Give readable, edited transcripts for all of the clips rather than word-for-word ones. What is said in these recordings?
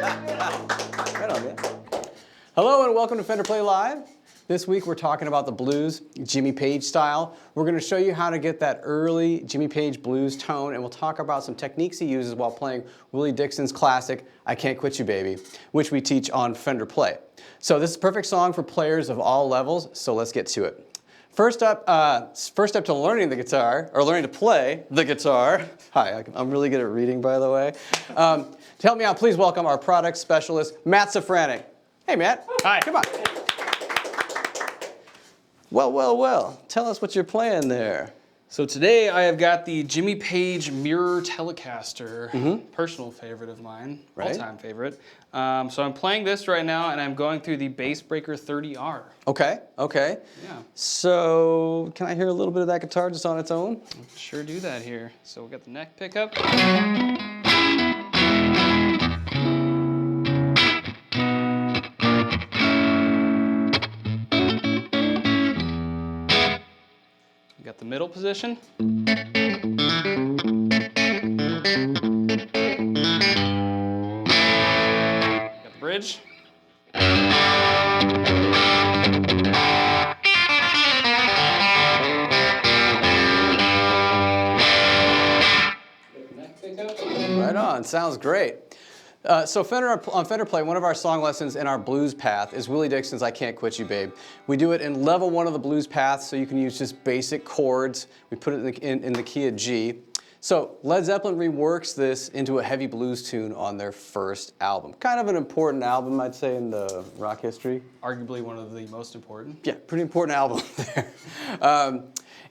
Right on, man. Hello and welcome to Fender Play Live. This week we're talking about the blues, Jimmy Page style. We're going to show you how to get that early Jimmy Page blues tone, and we'll talk about some techniques he uses while playing Willie Dixon's classic, I Can't Quit You Baby, which we teach on Fender Play. So this is a perfect song for players of all levels, so let's get to it. First step to learning the guitar, or learning to play the guitar. Hi, I'm really good at reading, by the way. To help me out, please welcome our product specialist, Matt Safranek. Hey, Matt. Hi. Come on. Well. Tell us what you're playing there. So today I have got the Jimmy Page Mirror Telecaster, personal favorite of mine, all-time favorite. So I'm playing this right now, and I'm going through the Bass Breaker 30R. Okay. Yeah. So can I hear a little bit of that guitar just on its own? I'll sure do that here. So we've got the neck pickup. Got the middle position. Got the bridge. Neck pickup. Right on, sounds great. So on Fender Play, one of our song lessons in our blues path is Willie Dixon's I Can't Quit You Babe. We do it in level 1 of the blues path, so you can use just basic chords. We put it in the key of G. So Led Zeppelin reworks this into a heavy blues tune on their first album. Kind of an important album, I'd say, in the rock history. Arguably one of the most important. Yeah, pretty important album there.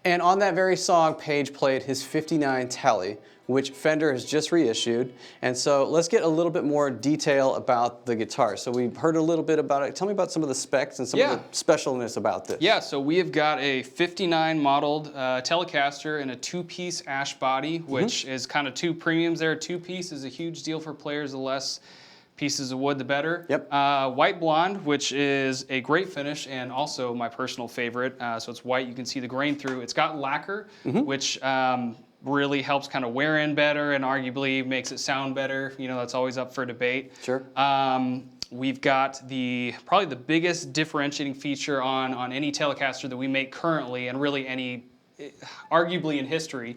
And on that very song, Page played his 59 Tele, which Fender has just reissued. And so let's get a little bit more detail about the guitar. So we've heard a little bit about it. Tell me about some of the specs and some of the specialness about this. Yeah, so we have got a 59 modeled Telecaster and a 2-piece ash body, which is kind of 2 premiums there. 2-piece is a huge deal for players. The less pieces of wood, the better. Yep. White blonde, which is a great finish and also my personal favorite. So it's white, you can see the grain through. It's got lacquer, which really helps kind of wear in better and arguably makes it sound better. You know, that's always up for debate. Sure. We've got probably the biggest differentiating feature on any Telecaster that we make currently, and really any arguably in history,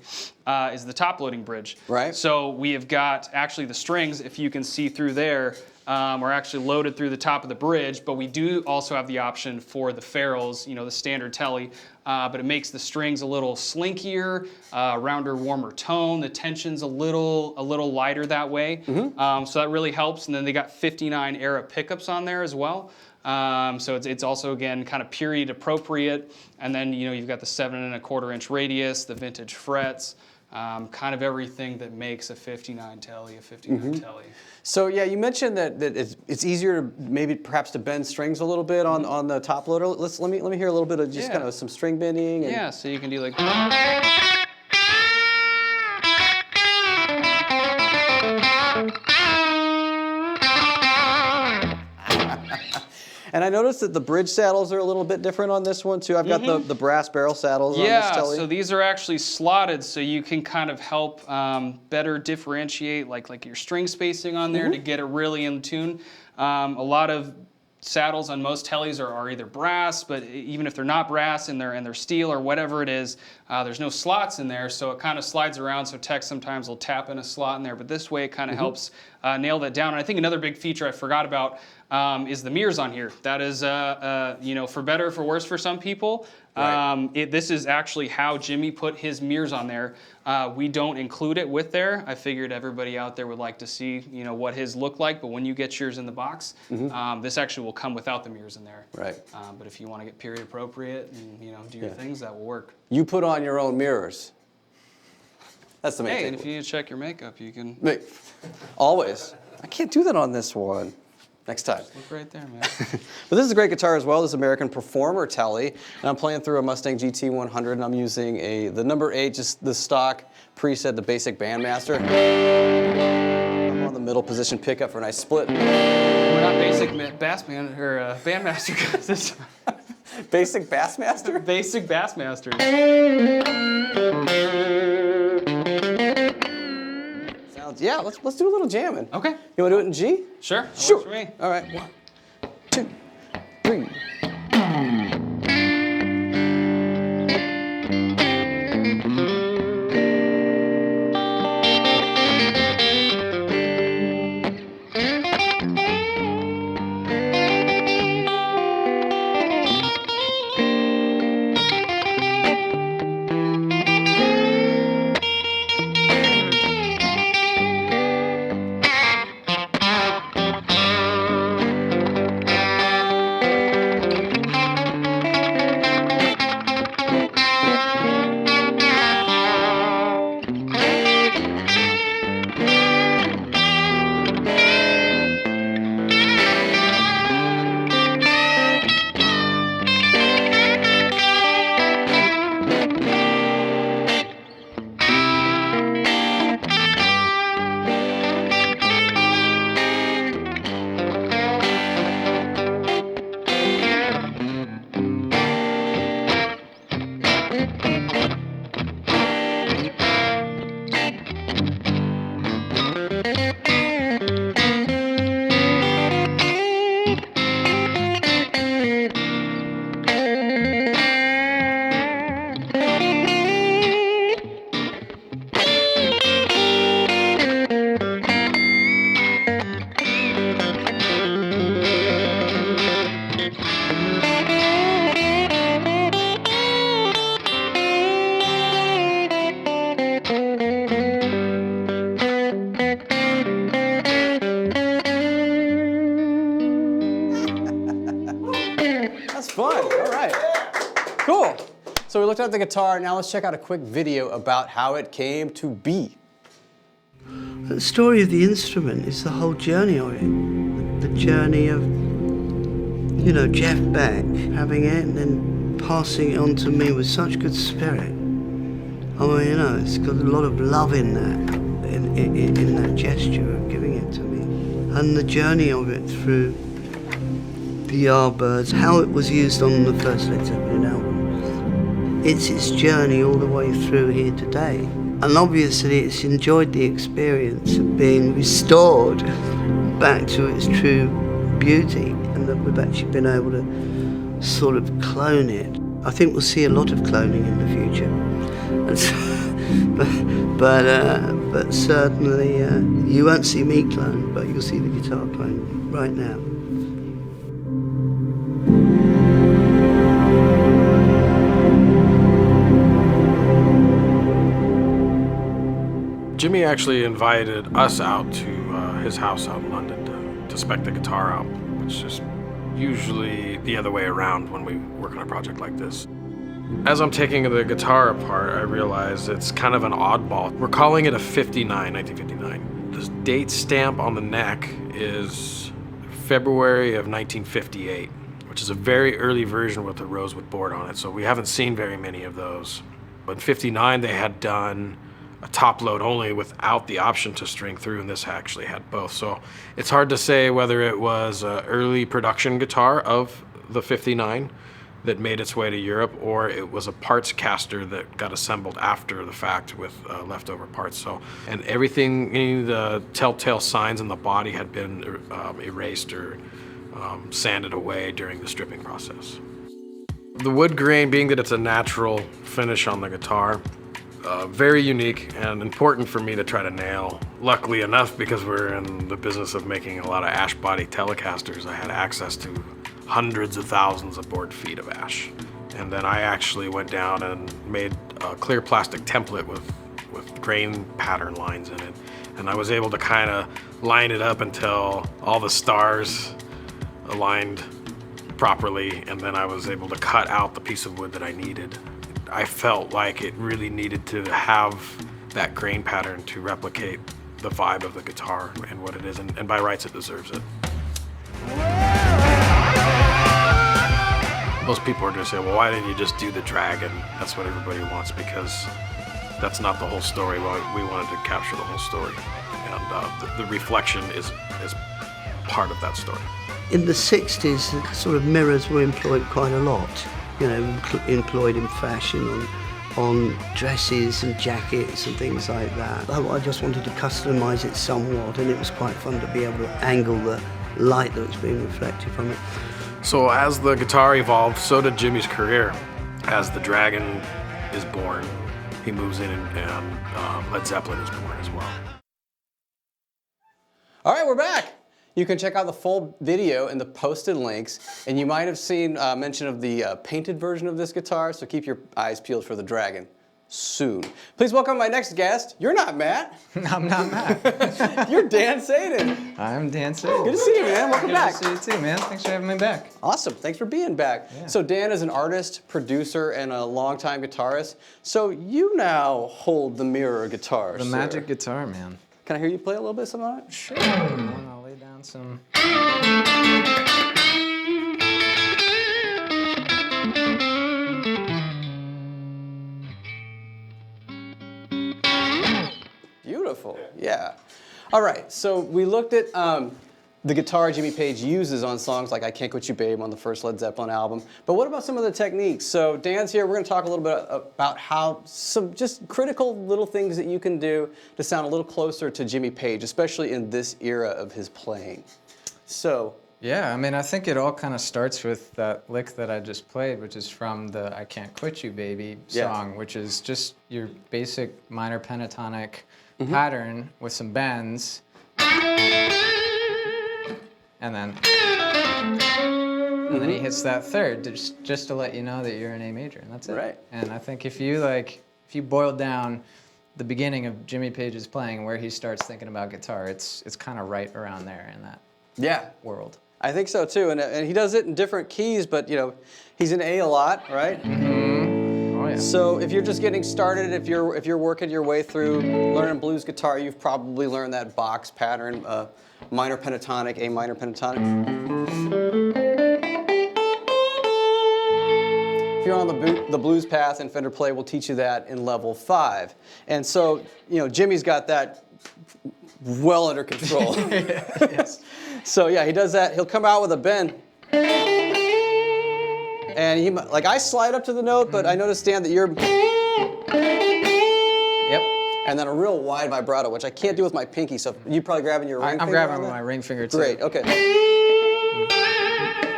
is the top loading bridge. Right. So we have got actually the strings, if you can see through there, are actually loaded through the top of the bridge, but we do also have the option for the ferrules, you know, the standard Tele, but it makes the strings a little slinkier, rounder, warmer tone. The tension's a little lighter that way, so that really helps. And then they got 59 era pickups on there as well. So it's also, again, kind of period appropriate. And then, you know, you've got the 7 1/4 inch radius, the vintage frets, kind of everything that makes a 59 Tele a 59 Tele. So yeah, you mentioned that it's easier to maybe perhaps to bend strings a little bit on the top loader. Let me hear a little bit of just kind of some string bending. And... Yeah, so you can do like. And I noticed that the bridge saddles are a little bit different on this one too. I've got the brass barrel saddles on this Tele. So these are actually slotted, so you can kind of help better differentiate like your string spacing on there to get it really in tune. A lot of saddles on most Teles are either brass, but even if they're not brass and they're steel or whatever it is, there's no slots in there, so it kind of slides around. So techs sometimes will tap in a slot in there, but this way it kind of helps nail that down. And I think another big feature I forgot about is the mirrors on here. That is, you know, for better or for worse for some people. Right. This is actually how Jimmy put his mirrors on there. We don't include it with there. I figured everybody out there would like to see, you know, what his look like, but when you get yours in the box, this actually will come without the mirrors in there. Right. But if you want to get period appropriate and, you know, do your things, that will work. You put on your own mirrors. That's the main thing. And if you need to check your makeup, you can. Always. I can't do that on this one. Next time. Just look right there, man. But this is a great guitar as well. This is American Performer Tele. And I'm playing through a Mustang GT 100, and I'm using the number 8, just the stock preset, the basic Bandmaster. I'm on the middle position pickup for a nice split. We're not basic Bassman or Bandmaster guys. Basic Bassmaster? Basic Bassmasters. Sounds Yeah, let's do a little jamming. Okay. You want to do it in G? Sure. That Sure. works for me. All right. 1, 2, 3. That's fun. All right. Cool. So we looked at the guitar. Now let's check out a quick video about how it came to be. The story of the instrument is the whole journey of it. The journey of, you know, Jeff Beck having it and then passing it on to me with such good spirit. I mean, you know, it's got a lot of love in that, in that gesture of giving it to me. And the journey of it through the Yardbirds, how it was used on the first Led Zeppelin album. It's its journey all the way through here today. And obviously it's enjoyed the experience of being restored back to its true beauty, and that we've actually been able to sort of clone it. I think we'll see a lot of cloning in the future. And so, but certainly you won't see me clone, but you'll see the guitar clone right now. Jimmy actually invited us out to his house out in London to spec the guitar out, which is usually the other way around when we work on a project like this. As I'm taking the guitar apart, I realize it's kind of an oddball. We're calling it a 1959. The date stamp on the neck is February of 1958, which is a very early version with the rosewood board on it, so we haven't seen very many of those. But in 59, they had done a top load only without the option to string through, and this actually had both. So it's hard to say whether it was an early production guitar of the 59 that made its way to Europe, or it was a parts caster that got assembled after the fact with leftover parts. So, and everything, any of the telltale signs in the body had been erased or sanded away during the stripping process. The wood grain, being that it's a natural finish on the guitar, very unique and important for me to try to nail. Luckily enough, because we're in the business of making a lot of ash body Telecasters, I had access to hundreds of thousands of board feet of ash. And then I actually went down and made a clear plastic template with grain pattern lines in it. And I was able to kind of line it up until all the stars aligned properly, and then I was able to cut out the piece of wood that I needed. I felt like it really needed to have that grain pattern to replicate the vibe of the guitar and what it is, and by rights it deserves it. Most people are going to say, well, why didn't you just do the drag? And that's what everybody wants, because that's not the whole story. We wanted to capture the whole story, and the reflection is part of that story. In the 60s, sort of mirrors were employed quite a lot. You know, employed in fashion, on dresses and jackets and things like that. I just wanted to customize it somewhat, and it was quite fun to be able to angle the light that was being reflected from it. So as the guitar evolved, so did Jimmy's career. As the Dragon is born, he moves in and Led Zeppelin is born as well. All right, we're back. You can check out the full video in the posted links, and you might have seen mention of the painted version of this guitar, so keep your eyes peeled for the Dragon soon. Please welcome my next guest. You're not Matt. I'm not Matt. You're Dan Sadin. I'm Dan Sadin. Good to see you, man. Welcome back. Good to see you too, man. Thanks for having me back. Awesome. Thanks for being back. Yeah. So Dan is an artist, producer, and a longtime guitarist. So you now hold the Mirror guitar, The sir. magic guitar, man. Can I hear you play a little bit of something on it? Sure. I'll lay down some. Beautiful. Yeah. All right. So we looked at the guitar Jimmy Page uses on songs like I Can't Quit You Babe on the first Led Zeppelin album. But what about some of the techniques? So Dan's here. We're going to talk a little bit about how some just critical little things that you can do to sound a little closer to Jimmy Page, especially in this era of his playing. So. Yeah, I mean, I think it all kind of starts with that lick that I just played, which is from the I Can't Quit You Baby song, which is just your basic minor pentatonic pattern with some bends. And then he hits that third just to let you know that you're in A major, and that's it. Right. And I think if you boil down the beginning of Jimmy Page's playing, where he starts thinking about guitar, it's kind of right around there in that world. I think so too, and he does it in different keys, but you know, he's in A a lot, right? Oh yeah. So if you're just getting started, if you're working your way through learning blues guitar, you've probably learned that box pattern, minor pentatonic, A minor pentatonic. If you're on the blues path, and Fender Play will teach you that in level 5. And so, you know, Jimmy's got that well under control. Yes. So yeah, he does that. He'll come out with a bend. And he, like, I slide up to the note, but I noticed, Dan, that you're... Yep. And then a real wide vibrato, which I can't do with my pinky, so you probably grabbing your ring finger I'm grabbing on with that? my ring finger too. Great, okay.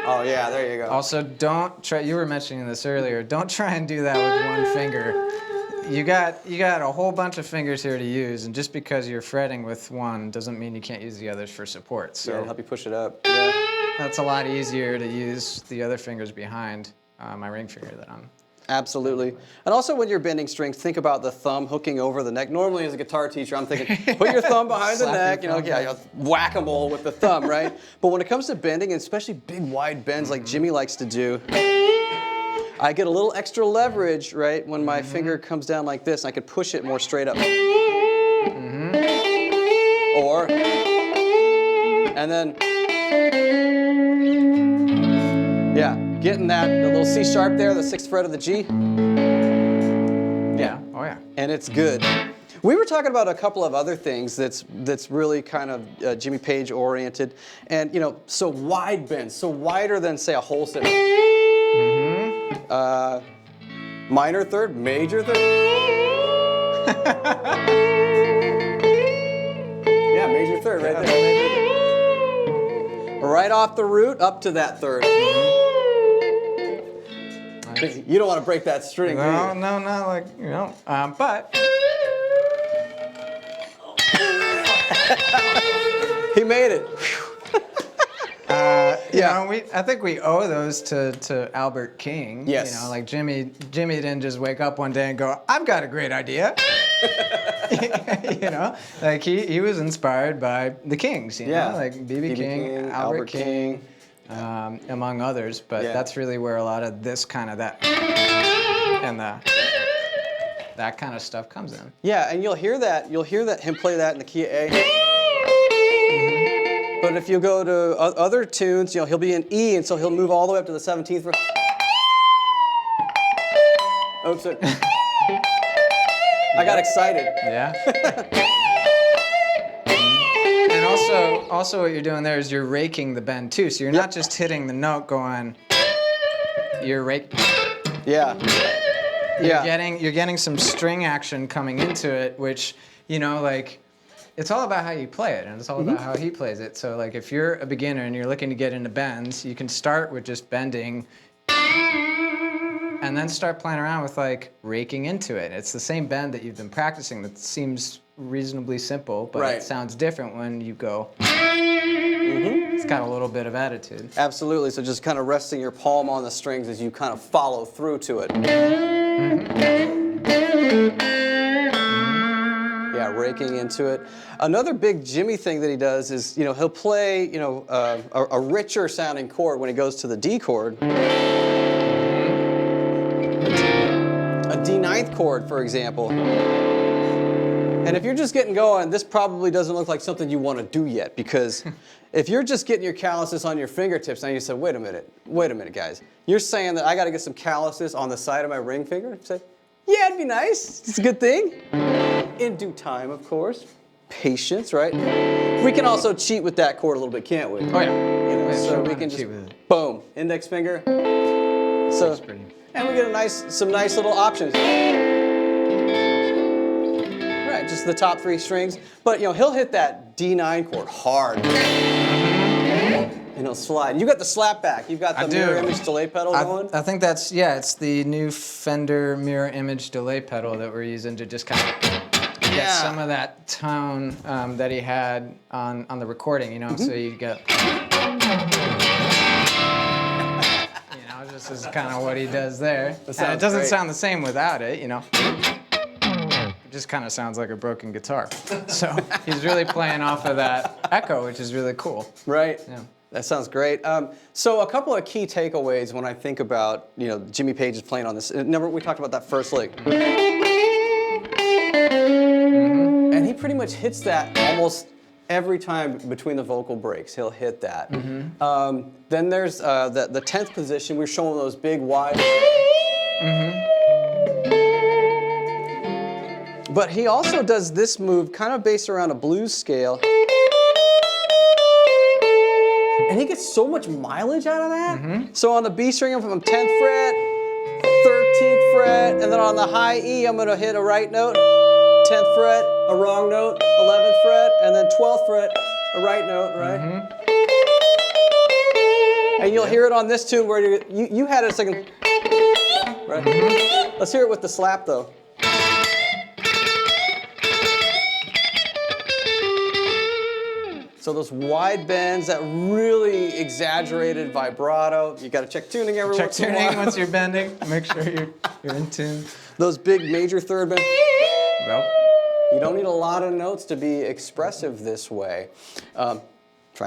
Oh yeah, there you go. Also, don't try, you were mentioning this earlier, don't try and do that with one finger. You got a whole bunch of fingers here to use, and just because you're fretting with one doesn't mean you can't use the others for support. So Yeah, it'll help you push it up. Yeah. that's a lot easier to use the other fingers behind my ring finger that I'm. Absolutely. And also when you're bending strings, think about the thumb hooking over the neck. Normally as a guitar teacher, I'm thinking, put your thumb behind the Slap neck, you your know, thumb. yeah, whack-a-mole with the thumb, right? But when it comes to bending, and especially big wide bends like Jimmy likes to do, I get a little extra leverage, right, when my finger comes down like this, and I could push it more straight up. Or, and then, yeah, getting that the little C sharp there, the 6th fret of the G. Yeah. Oh yeah. And it's good. We were talking about a couple of other things that's really kind of Jimmy Page oriented, and you know, so wide bends, so wider than say a whole set. Minor third, major third. Yeah, major third right there. Right off the root up to that third. You don't want to break that string, do you? No, not like, you know, but. He made it. You know, I think we owe those to Albert King. Yes. You know, like Jimmy didn't just wake up one day and go, I've got a great idea. You know, like he was inspired by the Kings, you know, like B.B. King, Albert King, among others. But that's really where a lot of this kind of that kind of stuff comes in. Yeah, and you'll hear that him play that in the key of A. But if you go to other tunes, you know, he'll be in E, and so he'll move all the way up to the 17th. Oops, sorry. I got excited. Yeah. And also what you're doing there is you're raking the bend too. So you're not just hitting the note going, you're raking. Yeah. you're getting some string action coming into it, which, you know, like, it's all about how you play it, and it's all about how he plays it. So, like, if you're a beginner and you're looking to get into bends, you can start with just bending and then start playing around with, like, raking into it. It's the same bend that you've been practicing that seems reasonably simple, but it sounds different when you go. It's got a little bit of attitude. Absolutely. So just kind of resting your palm on the strings as you kind of follow through to it. Yeah, raking into it. Another big Jimmy thing that he does is, you know, he'll play, you know, a richer sounding chord when he goes to the D chord. A D9th chord, for example. And if you're just getting going, this probably doesn't look like something you want to do yet, because if you're just getting your calluses on your fingertips, now you say, wait a minute, guys. You're saying that I got to get some calluses on the side of my ring finger? You say, yeah, it'd be nice. It's a good thing. In due time, of course. Patience, right? We can also cheat with that chord a little bit, can't we? Oh, yeah. You know, so we can just, boom, index finger. So, and we get some nice little options. Right, just the top 3 strings. But, you know, he'll hit that D9 chord hard. And he'll slide. You got the slap back. You've got the mirror image delay pedal going. I think that's, it's the new Fender mirror image delay pedal that we're using to just kind of get some of that tone that he had on the recording, you know? So you get, you know, this is kind of what he does there. And it doesn't sound the same without it, you know? It just kind of sounds like a broken guitar. So he's really playing off of that echo, which is really cool. Right. Yeah. That sounds great. So a couple of key takeaways when I think about, you know, Jimmy Page is playing on this. Remember, we talked about that first lick. And he pretty much hits that almost every time between the vocal breaks. He'll hit that. Then there's the 10th position. We're showing those big wide. But he also does this move kind of based around a blues scale. And he gets so much mileage out of that. So on the B string, I'm from 10th fret, 13th fret, and then on the high E, I'm gonna hit a right note, 10th fret, a wrong note, 11th fret, and then 12th fret, a right note, right? And you'll hear it on this tune where you had it a second, right? Let's hear it with the slap though. So those wide bends, that really exaggerated vibrato. You got to check tuning every once in a while. Check tuning once you're bending. Make sure you're in tune. Those big major third bends. Well, You don't need a lot of notes to be expressive this way. Try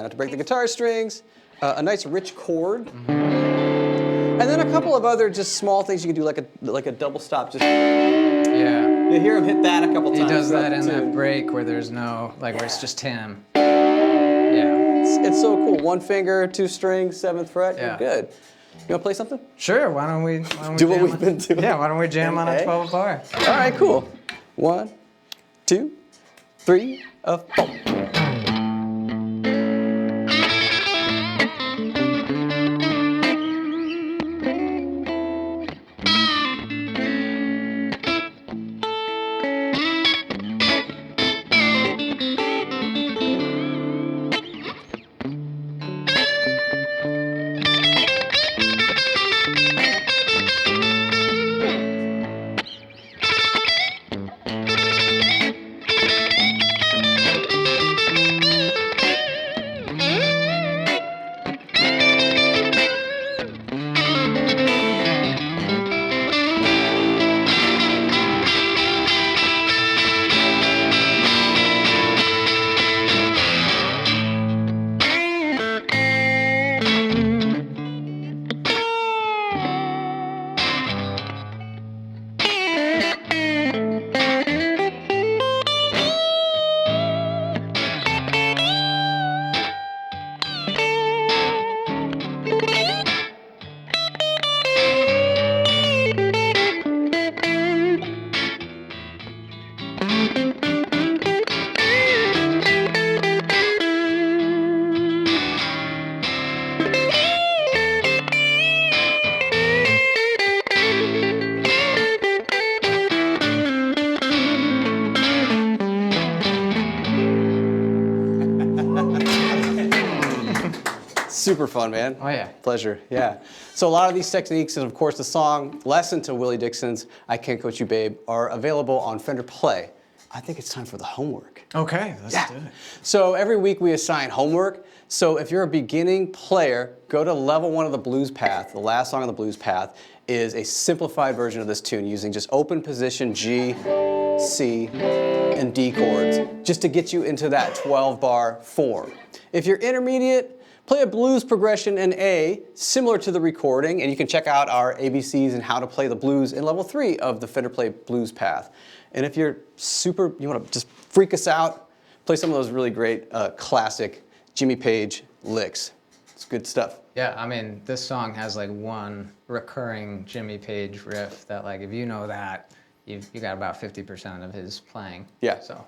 not to break the guitar strings. A nice rich chord. And then a couple of other just small things you can do, like a double stop. Just you hear him hit that a couple times. He does that in that break where there's no, where it's just him. It's so cool. 1 finger, 2 strings, 7th fret. You're good. You want to play something? Sure. Why don't we do what we've been doing? Yeah. Why don't we jam on a 12 bar? All right. Cool. 1, 2, 3, 4. Super fun, man. Oh, yeah. Pleasure, yeah. So a lot of these techniques, and of course the song Lesson to Willie Dixon's I Can't Coach You Babe, are available on Fender Play. I think it's time for the homework. Okay, let's do it. So every week we assign homework. So if you're a beginning player, go to level 1 of the blues path. The last song on the blues path is a simplified version of this tune using just open position G, C, and D chords, just to get you into that 12-bar form. If you're intermediate, play a blues progression in A, similar to the recording, and you can check out our ABCs and how to play the blues in level 3 of the Fender Play blues path. And if you're you want to just freak us out, play some of those really great classic Jimmy Page licks. It's good stuff. Yeah, I mean, this song has like one recurring Jimmy Page riff that, like, if you know that, you got about 50% of his playing. Yeah. So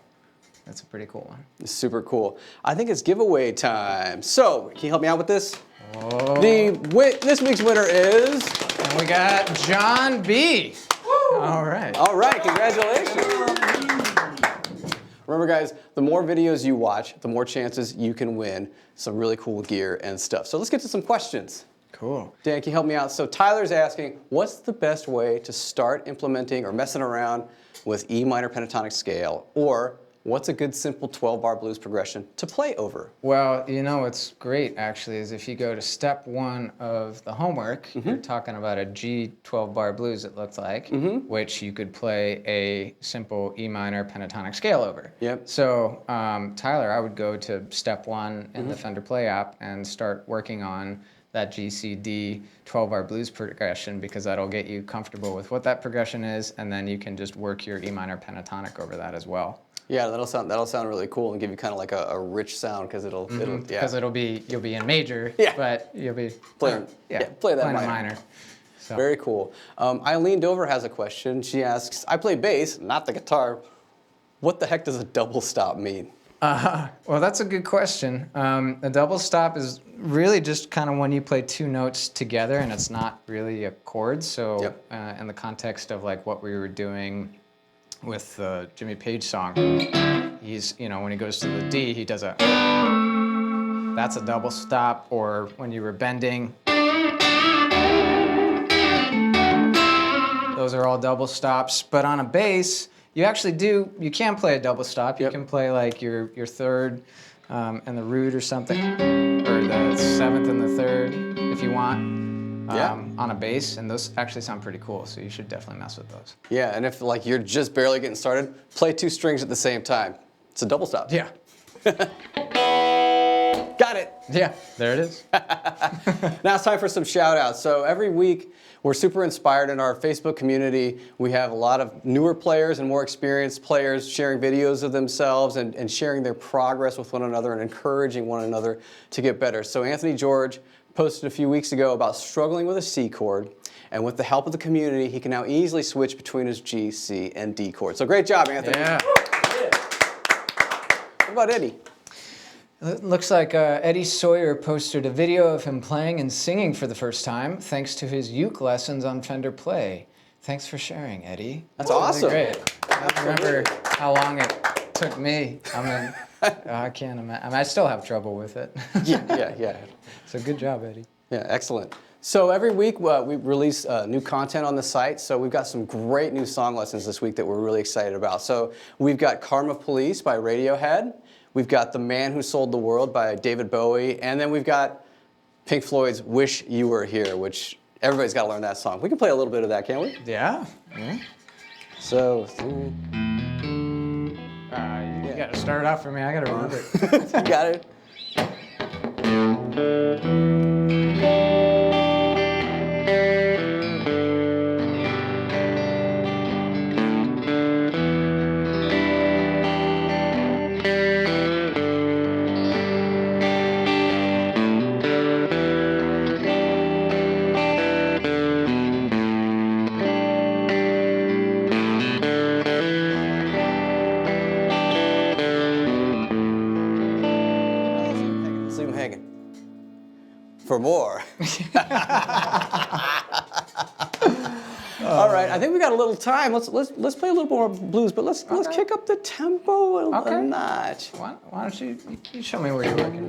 that's a pretty cool one. It's super cool. I think it's giveaway time. So, can you help me out with this? Oh. This week's winner is... And we got John B. Woo! All right. All right, congratulations. Remember, guys, the more videos you watch, the more chances you can win some really cool gear and stuff. So let's get to some questions. Cool. Dan, can you help me out? So Tyler's asking, what's the best way to start implementing or messing around with E minor pentatonic scale? Or what's a good simple 12-bar blues progression to play over? Well, you know what's great, actually, is if you go to step 1 of the homework, you're talking about a G 12-bar blues, it looked like, which you could play a simple E minor pentatonic scale over. Yep. So, Tyler, I would go to step 1 in the Fender Play app and start working on that GCD 12-bar blues progression, because that'll get you comfortable with what that progression is, and then you can just work your E minor pentatonic over that as well. Yeah, that'll sound really cool and give you kind of like a rich sound, because you'll be in major, but you'll be play that playing minor. a minor. So. Very cool. Eileen Dover has a question. She asks, I play bass, not the guitar. What the heck does a double stop mean? Well, that's a good question. A double stop is really just kind of when you play 2 notes together and it's not really a chord. So in the context of like what we were doing with the Jimmy Page song, he's, when he goes to the D, he does that's a double stop. Or when you were bending, those are all double stops. But on a bass, you can play a double stop. You can play like your 3rd and the root or something, or the 7th and the 3rd if you want. On a bass, and those actually sound pretty cool, so you should definitely mess with those. Yeah, and if like you're just barely getting started, play 2 strings at the same time. It's a double stop. Yeah. Got it. Yeah, there it is. Now it's time for some shout outs. So every week we're super inspired in our Facebook community. We have a lot of newer players and more experienced players sharing videos of themselves and sharing their progress with one another and encouraging one another to get better. So Anthony George posted a few weeks ago about struggling with a C chord, and with the help of the community, he can now easily switch between his G, C, and D chords. So great job, Anthony. Yeah. What about Eddie? It looks like Eddie Sawyer posted a video of him playing and singing for the first time, thanks to his uke lessons on Fender Play. Thanks for sharing, Eddie. That's awesome. Really great. I don't remember how long it took me. I can't imagine. I still have trouble with it. Yeah. So good job, Eddie. Yeah, excellent. So every week we release new content on the site. So we've got some great new song lessons this week that we're really excited about. So we've got Karma Police by Radiohead. We've got The Man Who Sold the World by David Bowie. And then we've got Pink Floyd's Wish You Were Here, which everybody's got to learn that song. We can play a little bit of that, can't we? Yeah. So... You got to start it off for me. I got to remember it. You got it. For more. All right, I think we got a little time. Let's play a little more blues, but let's kick up the tempo a notch. Why don't you show me where you're working?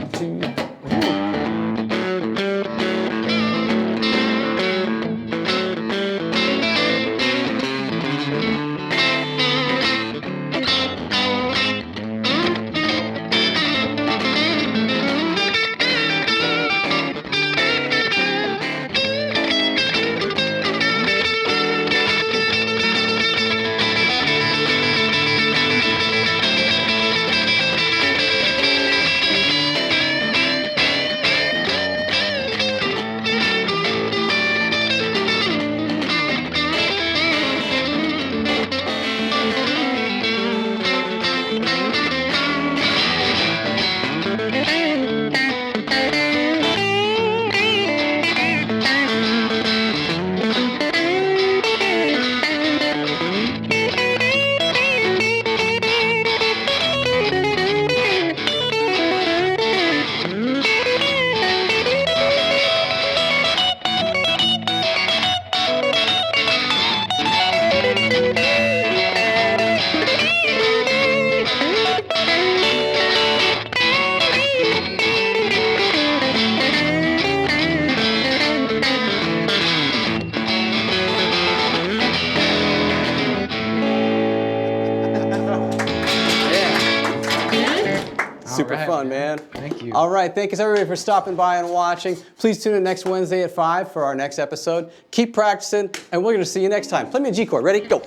super fun, man. Thank you. All right, thank you everybody for stopping by and watching. Please tune in next Wednesday at 5 for our next episode. Keep practicing, and we're going to see you next time. Play me a G chord. Ready? Go.